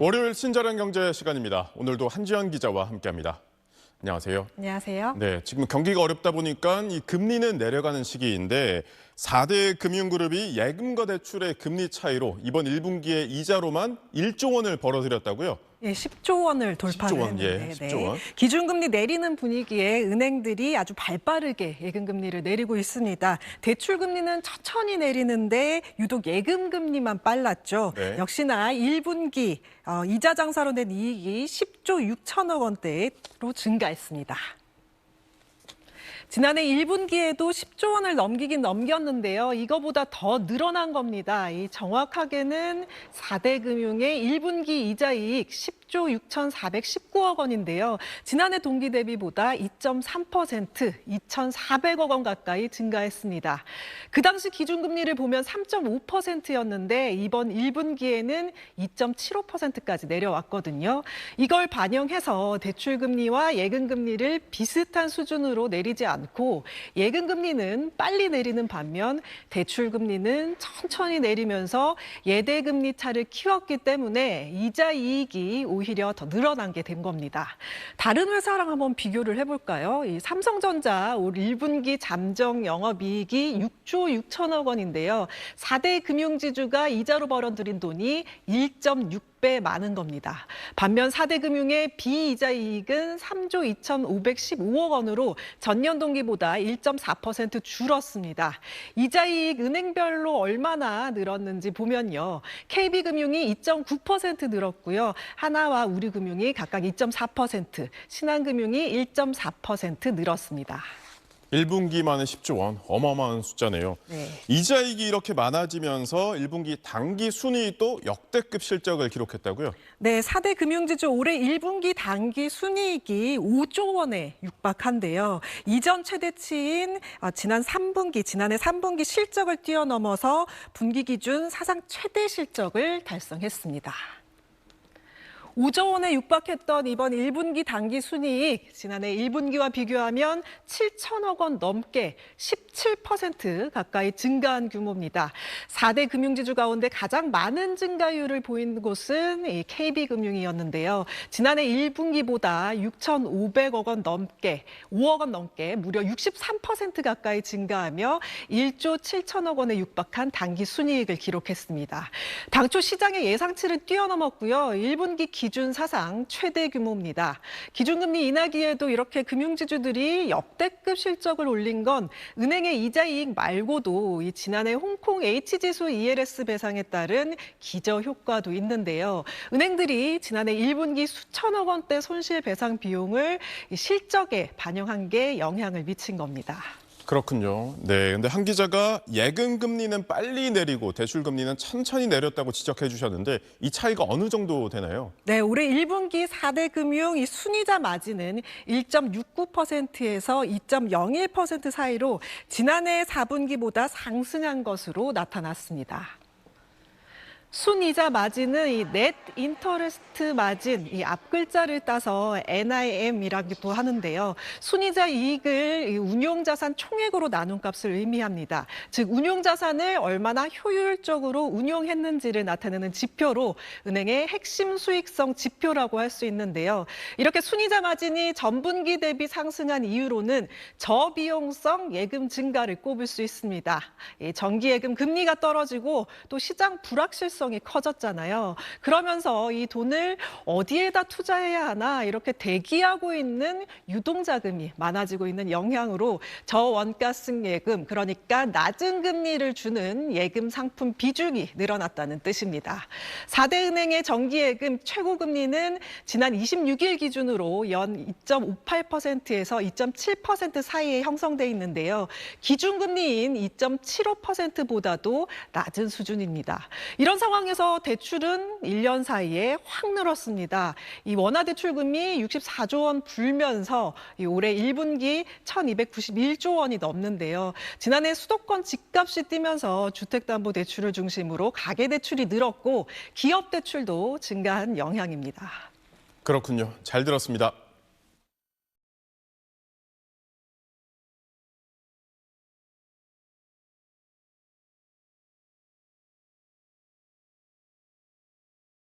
월요일 친절한 경제 시간입니다. 오늘도 한지연 기자와 함께합니다. 안녕하세요. 안녕하세요. 네, 지금 경기가 어렵다 보니까 이 금리는 내려가는 시기인데 4대 금융그룹이 예금과 대출의 금리 차이로 이번 1분기에 이자로만 1조 원을 벌어들였다고요? 예, 10조 원을 돌파를 10조 원, 했는데 예, 10조 원. 기준금리 내리는 분위기에 은행들이 아주 발빠르게 예금금리를 내리고 있습니다. 대출금리는 천천히 내리는데 유독 예금금리만 빨랐죠. 네. 역시나 1분기 이자 장사로 낸 이익이 10조 6천억 원대로 증가했습니다. 지난해 1분기에도 10조 원을 넘기긴 넘겼는데요. 이거보다 더 늘어난 겁니다. 정확하게는 4대 금융의 1분기 이자이익 10조 6,419억 원인데요. 지난해 동기 대비보다 2.3%, 2,400억 원 가까이 증가했습니다. 그 당시 기준금리를 보면 3.5%였는데 이번 1분기에는 2.75%까지 내려왔거든요. 이걸 반영해서 대출금리와 예금금리를 비슷한 수준으로 내리지 않고 예금금리는 빨리 내리는 반면 대출금리는 천천히 내리면서 예대금리 차를 키웠기 때문에 이자 이익이 오히려 더 늘어난 게 된 겁니다. 다른 회사랑 한번 비교를 해볼까요? 이 삼성전자 올 1분기 잠정 영업이익이 6조 6천억 원인데요. 4대 금융지주가 이자로 벌어들인 돈이 1.6배 많은 겁니다. 반면 4대 금융의 비이자 이익은 3조 2,515억 원으로 전년 동기보다 1.4% 줄었습니다. 이자 이익 은행별로 얼마나 늘었는지 보면요. KB금융이 2.9% 늘었고요. 하나와 우리금융이 각각 2.4%, 신한금융이 1.4% 늘었습니다. 1분기 만에 10조 원, 어마어마한 숫자네요. 네. 이자이익이 이렇게 많아지면서 1분기 당기 순이익도 역대급 실적을 기록했다고요? 네, 4대 금융지주 올해 1분기 당기 순이익이 5조 원에 육박한데요. 이전 최대치인 지난해 3분기 실적을 뛰어넘어서 분기 기준 사상 최대 실적을 달성했습니다. 5조 원에 육박했던 이번 1분기 당기 순이익, 지난해 1분기와 비교하면 7천억 원 넘게 17% 가까이 증가한 규모입니다. 4대 금융지주 가운데 가장 많은 증가율을 보인 곳은 이 KB금융이었는데요. 지난해 1분기보다 6,500억 원 넘게, 5억 원 넘게 무려 63% 가까이 증가하며 1조 7천억 원에 육박한 당기 순이익을 기록했습니다. 당초 시장의 예상치를 뛰어넘었고요. 1분기 기준 사상 최대 규모입니다. 기준금리 인하기에도 이렇게 금융지주들이 역대급 실적을 올린 건 은행의 이자이익 말고도 이 지난해 홍콩 H지수 ELS 배상에 따른 기저효과도 있는데요. 은행들이 지난해 1분기 수천억 원대 손실 배상 비용을 실적에 반영한 게 영향을 미친 겁니다. 그렇군요. 네, 근데 한 기자가 예금 금리는 빨리 내리고 대출 금리는 천천히 내렸다고 지적해 주셨는데 이 차이가 어느 정도 되나요? 네, 올해 1분기 4대 금융 이 순이자 마진은 1.69%에서 2.01% 사이로 지난해 4분기보다 상승한 것으로 나타났습니다. 순이자 마진은 이 넷 인터레스트 마진, 이 앞글자를 따서 NIM이라고도 하는데요. 순이자 이익을 운용자산 총액으로 나눈 값을 의미합니다. 즉 운용자산을 얼마나 효율적으로 운용했는지를 나타내는 지표로 은행의 핵심 수익성 지표라고 할 수 있는데요. 이렇게 순이자 마진이 전분기 대비 상승한 이유로는 저비용성 예금 증가를 꼽을 수 있습니다. 정기예금 금리가 떨어지고 또 시장 불확실성 이 커졌잖아요. 그러면서 이 돈을 어디에다 투자해야 하나 이렇게 대기하고 있는 유동자금이 많아지고 있는 영향으로 저원가성 예금, 그러니까 낮은 금리를 주는 예금 상품 비중이 늘어났다는 뜻입니다. 4대 은행의 정기예금 최고금리는 지난 26일 기준으로 연 2.58%에서 2.7% 사이에 형성돼 있는데요. 기준금리인 2.75%보다도 낮은 수준입니다. 이런 상황에서 대출은 1년 사이에 확 늘었습니다. 이 원화대출금이 64조 원 불면서 올해 1분기 1,291조 원이 넘는데요. 지난해 수도권 집값이 뛰면서 주택담보대출을 중심으로 가계대출이 늘었고 기업대출도 증가한 영향입니다. 그렇군요. 잘 들었습니다.